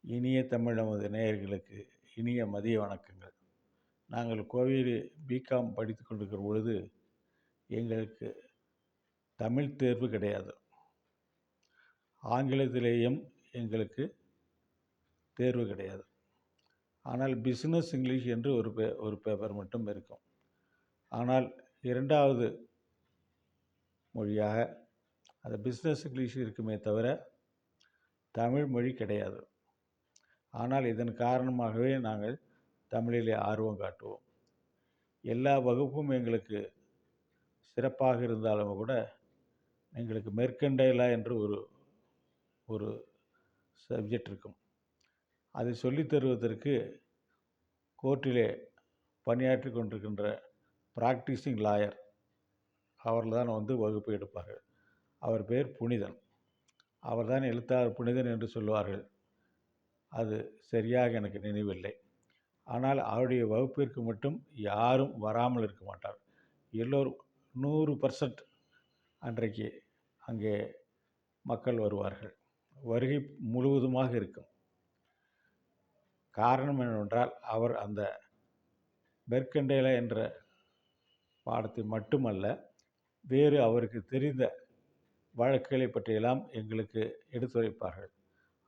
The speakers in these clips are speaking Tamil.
இனிய தமிழ் நமது நேயர்களுக்கு இனிய மதிய வணக்கங்கள். நாங்கள் கோவையில் பிகாம் படித்து கொண்டிருக்கிற பொழுது எங்களுக்கு தமிழ் தேர்வு கிடையாது. ஆங்கிலத்திலேயும் எங்களுக்கு தேர்வு கிடையாது. ஆனால் பிஸ்னஸ் இங்கிலீஷ் என்று ஒரு பேப்பர் மட்டும் இருக்கும். ஆனால் இரண்டாவது மொழியாக அந்த பிஸ்னஸ் இங்கிலீஷ் இருக்குமே தவிர தமிழ் மொழி கிடையாது. ஆனால் இதன் காரணமாகவே நாங்கள் தமிழிலே ஆர்வம் காட்டுவோம். எல்லா வகுப்பும் எங்களுக்கு சிறப்பாக இருந்தாலும் கூட எங்களுக்கு மெர்கண்டைலா என்று ஒரு சப்ஜெக்ட் இருக்கும். அதை சொல்லித் தருவதற்கு கோர்ட்டிலே பணியாற்றி கொண்டிருக்கின்ற ப்ராக்டிசிங் லாயர் அவர்தான் வகுப்பு எடுப்பார்கள். அவர் பேர் புனிதன். அவர்தான் எழுத்தாளர் புனிதன் என்று சொல்வார்கள். அது சரியாக எனக்கு நினைவில்லை. ஆனால் அவருடைய வகுப்பிற்கு மட்டும் யாரும் வராமல் இருக்க மாட்டார். எல்லோரும் 100% அன்றைக்கு அங்கே மக்கள் வருவார்கள். வருகை முழுவதுமாக இருக்கும். காரணம் என்னவென்றால் அவர் அந்த மெர்கண்டைலா என்ற பாடத்தை மட்டுமல்ல, வேறு அவருக்கு தெரிந்த வழக்குகளை பற்றியெல்லாம் எங்களுக்கு எடுத்துரைப்பார்கள்.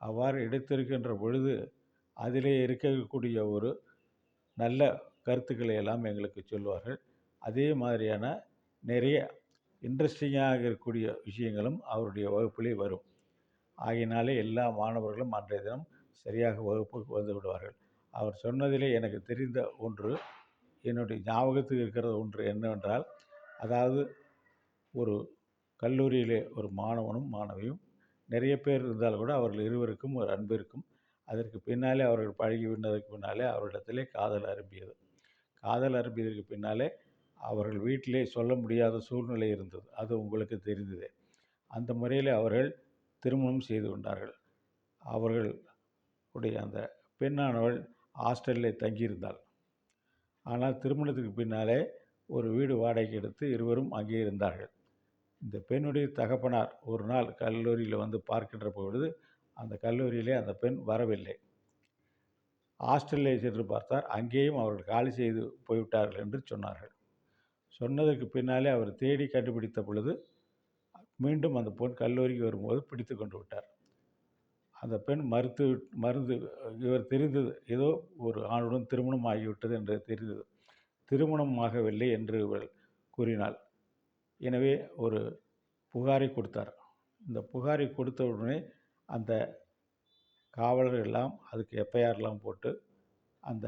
அவ்வாறு எடுத்திருக்கின்ற பொழுது அதிலே இருக்கக்கூடிய ஒரு நல்ல கருத்துக்களை எல்லாம் எங்களுக்கு சொல்வார்கள். அதே மாதிரியான நிறைய இன்ட்ரெஸ்டிங்காக இருக்கக்கூடிய விஷயங்களும் அவருடைய வகுப்பிலே வரும். ஆகையினாலே எல்லா மாணவர்களும் அன்றைய தினம் சரியாக வகுப்புக்கு வந்து விடுவார்கள். அவர் சொன்னதிலே எனக்கு தெரிந்த ஒன்று, என்னுடைய ஞாபகத்துக்கு இருக்கிறது ஒன்று என்னவென்றால், அதாவது ஒரு கல்லூரியிலே ஒரு மாணவனும் மாணவியும் நிறைய பேர் இருந்தால் கூட அவர்கள் இருவருக்கும் ஒரு அன்பு இருக்கும். அதற்கு பின்னாலே அவர்கள் பழகி விட்டதற்கு பின்னாலே அவர்களிடத்திலே காதல் அரும்பியது. காதல் அரும்பியதற்கு பின்னாலே அவர்கள் வீட்டிலே சொல்ல முடியாத சூழ்நிலை இருந்தது. அது உங்களுக்கு தெரிந்ததே. அந்த முறையில் அவர்கள் திருமணம் செய்து கொண்டார்கள். அவர்களுடைய அந்த பெண்ணானவள் ஹாஸ்டலில் தங்கியிருந்தாள். ஆனால் திருமணத்துக்கு பின்னாலே ஒரு வீடு வாடகைக்கு எடுத்து இருவரும் அங்கே இருந்தார்கள். இந்த பெண்ணுடைய தகப்பனார் ஒரு நாள் கல்லூரியில் வந்து பார்க்கின்ற பொழுது அந்த கல்லூரியிலே அந்த பெண் வரவில்லை. ஹாஸ்டலில் சென்று பார்த்தார். அங்கேயும் அவர்கள் காலி செய்து போய்விட்டார்கள் என்று சொன்னார்கள். சொன்னதற்கு பின்னாலே அவர் தேடி கண்டுபிடித்த பொழுது மீண்டும் அந்த பெண் கல்லூரிக்கு வரும்போது பிடித்து கொண்டு விட்டார். அந்த பெண் மருந்து இவர் தெரிந்தது, ஏதோ ஒரு ஆணுடன் திருமணம் ஆகிவிட்டது என்று தெரிந்தது. திருமணம் ஆகவில்லை என்று இவள் கூறினாள். எனவே ஒரு புகாரை கொடுத்தார். இந்த புகாரை கொடுத்த உடனே அந்த காவலர்கள் எல்லாம் அதுக்கு எஃப்ஐஆர்லாம் போட்டு அந்த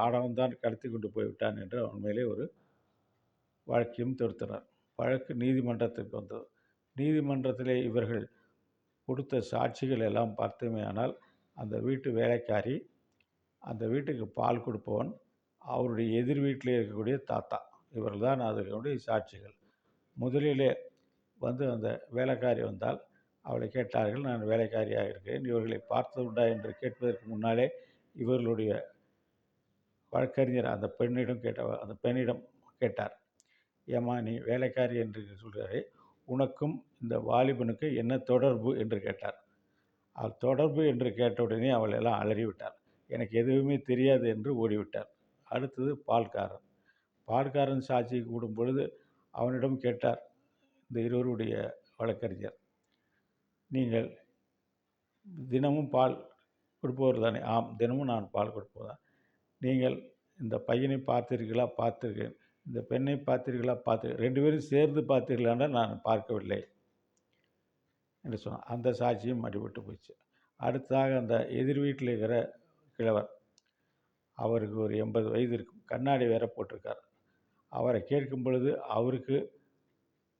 ஆடவன் தான் கடத்தி கொண்டு போய்விட்டான் என்று அவன் மேலே ஒரு வழக்கையும் தொடுத்தனர். வழக்கு நீதிமன்றத்திற்கு வந்தது. நீதிமன்றத்திலே இவர்கள் கொடுத்த சாட்சிகள் எல்லாம் பார்த்தோமேயானால், அந்த வீட்டு வேலைக்காரி, அந்த வீட்டுக்கு பால் கொடுப்பவன், அவருடைய எதிர் வீட்டிலே இருக்கக்கூடிய தாத்தா, இவர்கள் தான் அதனுடைய சாட்சிகள். முதலிலே அந்த வேலைக்காரி வந்தால் அவளை கேட்டார்கள், நான் வேலைக்காரியாக இருக்கிறேன், இவர்களை பார்த்தது உண்டா என்று கேட்பதற்கு முன்னாலே இவர்களுடைய வழக்கறிஞர் அந்த பெண்ணிடம் கேட்டார், ஏம்மா நீ வேலைக்காரி என்று சொல்கிறாரே, உனக்கும் இந்த வாலிபனுக்கு என்ன தொடர்பு என்று கேட்டார். அவள் தொடர்பு என்று கேட்டவுடனே அவள் எல்லாம் அலறிவிட்டார். எனக்கு எதுவுமே தெரியாது என்று ஓடிவிட்டார். அடுத்தது பால்காரன் சாட்சி கூடும் பொழுது அவனிடம் கேட்டார் இந்த இருவருடைய வழக்கறிஞர், நீங்கள் தினமும் பால் கொடுப்பவர் தானே? ஆம், தினமும் நான் பால் கொடுப்பவர் தான். நீங்கள் இந்த பையனை பார்த்தீர்களா? பார்த்திருக்கேன். இந்த பெண்ணை பார்த்தீர்களா? ரெண்டு பேரும் சேர்ந்து பார்த்தீர்களா? நான் பார்க்கவில்லை என்று சொன்னார். அந்த சாட்சியும் அடிபட்டு போச்சு. அடுத்ததாக அந்த எதிர் வீட்டில் இருக்கிற கிழவர், அவருக்கு ஒரு 80 வயது இருக்கும், கண்ணாடி வேற போட்டிருக்கார். அவரை கேட்கும் பொழுது அவருக்கு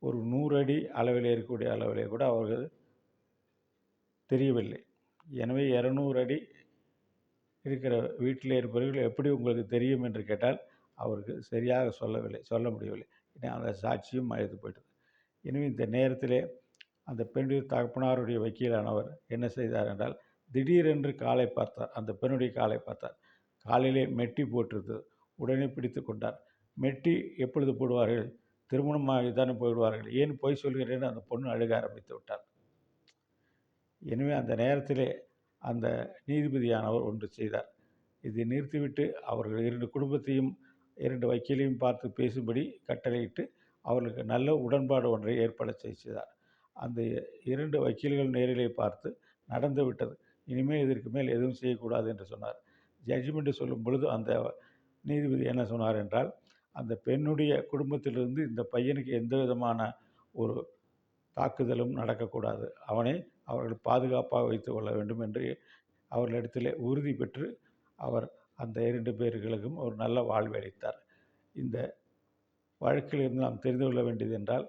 ஒரு 100 அடி அளவில் இருக்கக்கூடிய அளவிலே கூட அவர்கள் தெரியவில்லை. எனவே 200 அடி இருக்கிற வீட்டில் இருப்பவர்கள் எப்படி உங்களுக்கு தெரியும் என்று கேட்டால் அவருக்கு சரியாக சொல்ல முடியவில்லை. அந்த சாட்சியும் அழைத்து போயிட்டது. எனவே இந்த நேரத்திலே அந்த பெண்ணுடைய தகப்பனாருடைய வக்கீலானவர் என்ன செய்தார் என்றால், திடீரென்று காலை பார்த்தார், அந்த பெண்ணுடைய காலை பார்த்தார். காலிலே மெட்டி போட்டிருந்தது. உடனே பிடித்து கொண்டார். மெட்டி எப்பொழுது போடுவார்கள்? திருமணமாகித்தானே போயிடுவார்கள். ஏன் பொய் சொல்கிறேன்னு அந்த பொண்ணு அழுக ஆரம்பித்து விட்டார். எனவே அந்த நேரத்திலே அந்த நீதிபதியானவர் ஒன்று செய்தார். இதை நிறுத்திவிட்டு அவர்கள் 2 குடும்பத்தையும் 2 வக்கீலையும் பார்த்து பேசும்படி கட்டளையிட்டு அவர்களுக்கு நல்ல உடன்பாடு ஒன்றை ஏற்பட செய்தார். அந்த 2 வக்கீல்கள் நேரிலே பார்த்து நடந்து விட்டது, இனிமேல் இதற்கு மேல் எதுவும் செய்யக்கூடாது என்று சொன்னார். ஜட்ஜ்மெண்ட் சொல்லும் பொழுது அந்த நீதிபதி என்ன சொன்னார் என்றால், அந்த பெண்ணுடைய குடும்பத்திலிருந்து இந்த பையனுக்கு எந்த விதமான ஒரு தாக்குதலும் நடக்கக்கூடாது, அவனை அவர்கள் பாதுகாப்பாக வைத்துக் கொள்ள வேண்டும் என்று அவர்களிடத்திலே உறுதி பெற்று அவர் அந்த 2 பேர்களுக்கும் ஒரு நல்ல வாழ்வு அளித்தார். இந்த வழக்கில் இருந்து நாம் தெரிந்து கொள்ள வேண்டியது என்றால்,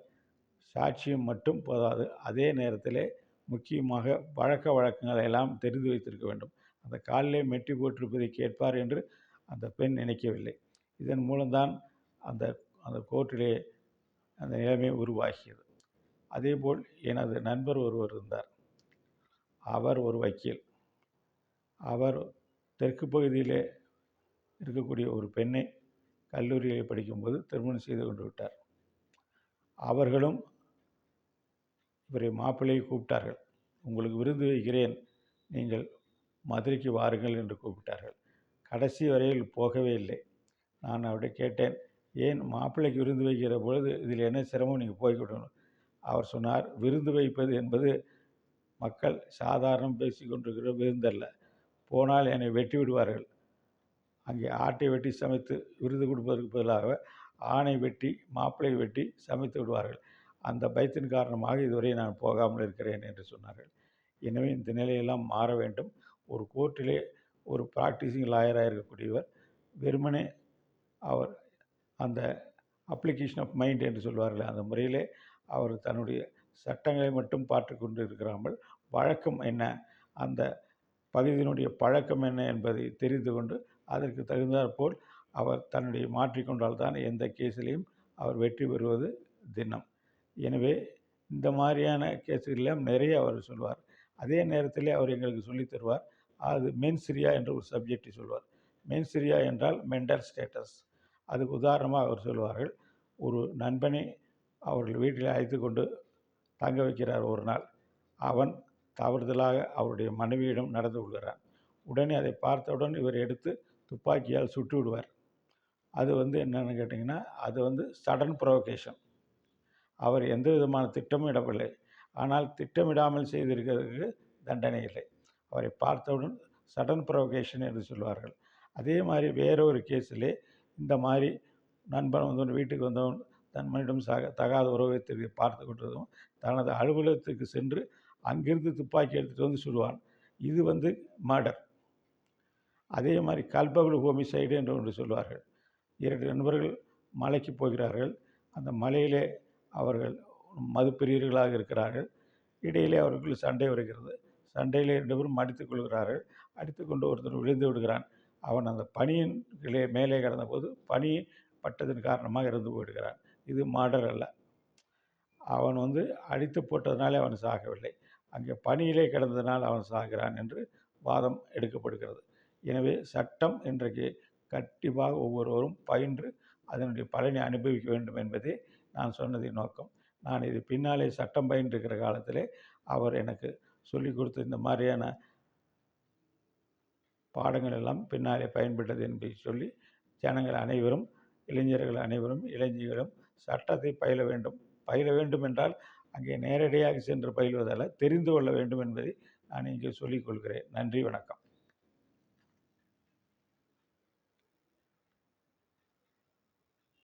சாட்சியம் மட்டும் போதாது, அதே நேரத்திலே முக்கியமாக வழக்கங்களை எல்லாம் தெரிந்து வைத்திருக்க வேண்டும். அந்த காலிலே மெட்டி போட்டிருப்பதை கேட்பார் என்று அந்த பெண் நினைக்கவில்லை. இதன் மூலம்தான் அந்த அந்த கோர்ட்டிலே அந்த நிலைமை உருவாகியது. அதேபோல் எனது நண்பர் ஒருவர் இருந்தார். அவர் ஒரு வக்கீல். அவர் தெற்கு பகுதியிலே இருக்கக்கூடிய ஒரு பெண்ணை கல்லூரியில் படிக்கும்போது திருமணம் செய்து கொண்டு விட்டார். அவர்களும் இவரை மாப்பிள்ளையை கூப்பிட்டார்கள். உங்களுக்கு விருந்து வைக்கிறேன், நீங்கள் மதுரைக்கு வாருங்கள் என்று கூப்பிட்டார்கள். கடைசி வரையில் போகவே இல்லை. நான் அவர்கிட்ட கேட்டேன், ஏன் மாப்பிள்ளைக்கு விருந்து வைக்கிற பொழுது இதில் என்ன சிரமம், நீங்கள் போய்விடணும். அவர் சொன்னார், விருந்து வைப்பது என்பது மக்கள் சாதாரணம் பேசி கொண்டிருக்கிற விருந்தல்ல. போனால் என்னை வெட்டி விடுவார்கள். அங்கே ஆட்டை வெட்டி சமைத்து விருது கொடுப்பதற்கு பதிலாக ஆணை வெட்டி மாப்பிள்ளை வெட்டி சமைத்து விடுவார்கள். அந்த பயத்தின் காரணமாக இதுவரை நான் போகாமல் இருக்கிறேன் என்று சொன்னார்கள். எனவே இந்த நிலையெல்லாம் மாற வேண்டும். ஒரு கோர்ட்டிலே ஒரு ப்ராக்டிசிங் லாயராக இருக்கக்கூடியவர் வெறுமனே அவர் அந்த அப்ளிகேஷன் ஆஃப் மைண்ட் என்று சொல்வார்கள், அந்த முறையிலே அவர் தன்னுடைய சட்டங்களை மட்டும் பார்த்து கொண்டு இருக்கிறாமல் வழக்கம் என்ன, அந்த பகுதியினுடைய பழக்கம் என்ன என்பதை தெரிந்து கொண்டு அதற்கு தகுந்தாற்போல் அவர் தன்னுடைய மாற்றிக்கொண்டால்தான் எந்த கேஸிலையும் அவர் வெற்றி பெறுவது திண்ணம். எனவே இந்த மாதிரியான கேஸுகளெல்லாம் நிறைய அவர் சொல்வார். அதே நேரத்திலே அவர் எங்களுக்கு சொல்லித் தருவார். அது மென்சிரியா என்ற ஒரு சப்ஜெக்டை சொல்வார். மென்சிரியா என்றால் மென்டல் ஸ்டேட்டஸ். அதுக்கு உதாரணமாக அவர் சொல்வார்கள், ஒரு நண்பனை அவர்கள் வீட்டில் அழைத்து கொண்டு தங்க வைக்கிறார். ஒரு நாள் அவன் தவறுதலாக அவருடைய மனைவியிடம் நடந்து கொள்கிறான். உடனே அதை பார்த்தவுடன் இவர் எடுத்து துப்பாக்கியால் சுட்டு விடுவார். அது என்னென்னு கேட்டிங்கன்னா, அது சடன் ப்ரொவோகேஷன். அவர் எந்த விதமான திட்டமும் இடவில்லை. ஆனால் திட்டமிடாமல் செய்திருக்கிறதுக்கு தண்டனை இல்லை. அவரை பார்த்தவுடன் சடன் ப்ரொவோகேஷன் என்று சொல்வார்கள். அதே மாதிரி வேறொரு கேஸிலே இந்த மாதிரி நண்பன் வீட்டுக்கு வந்தவன் தன் மனிடம் தகாத உறவை பார்த்து கொண்டதும் தனது அலுவலகத்துக்கு சென்று அங்கிருந்து துப்பாக்கி எடுத்துகிட்டு வந்து சுடுவான். இது மர்டர். அதே மாதிரி கல்பபிள் ஹோமிசைடு என்று ஒன்று சொல்வார்கள். 2 நண்பர்கள் மலைக்கு போகிறார்கள். அந்த மலையிலே அவர்கள் மதுப்பிரியர்களாக இருக்கிறார்கள். இடையிலே அவர்களுக்குள் சண்டை வருகிறது. சண்டையிலே 2 பேரும் அடித்துக் கொள்கிறார்கள். அடித்துக்கொண்டு ஒருத்தர் விழுந்து விடுகிறான். அவன் அந்த பனியின் மேலே கிடந்தபோது பனி பட்டதன் காரணமாக இறந்து போயிடுகிறான். இது மர்டர் அல்ல. அவன் அடித்து போட்டதனாலே அவன் சாகவில்லை, அங்கே பனியிலே கிடந்ததனால் அவன் சாகிறான் என்று வாதம் எடுக்கப்படுகிறது. எனவே சட்டம் இன்றைக்கு கண்டிப்பாக ஒவ்வொருவரும் பயின்று அதனுடைய பலனை அனுபவிக்க வேண்டும் என்பதே நான் சொன்னதின் நோக்கம். நான் இது பின்னாலே சட்டம் பயின்றிருக்கிற காலத்திலே அவர் எனக்கு சொல்லிக் கொடுத்த இந்த மாதிரியான பாடங்கள் எல்லாம் பின்னாலே பயன்பட்டது என்பதை சொல்லி ஜனங்கள் அனைவரும், இளைஞர்கள் அனைவரும், இளைஞர்களும் சட்டத்தை பயில வேண்டும். பயில வேண்டும் என்றால் அங்கே நேரடியாக சென்று பயில்வதல்ல, தெரிந்து கொள்ள வேண்டும் என்பதை நான் இங்கே சொல்லிக் கொள்கிறேன். நன்றி, வணக்கம்.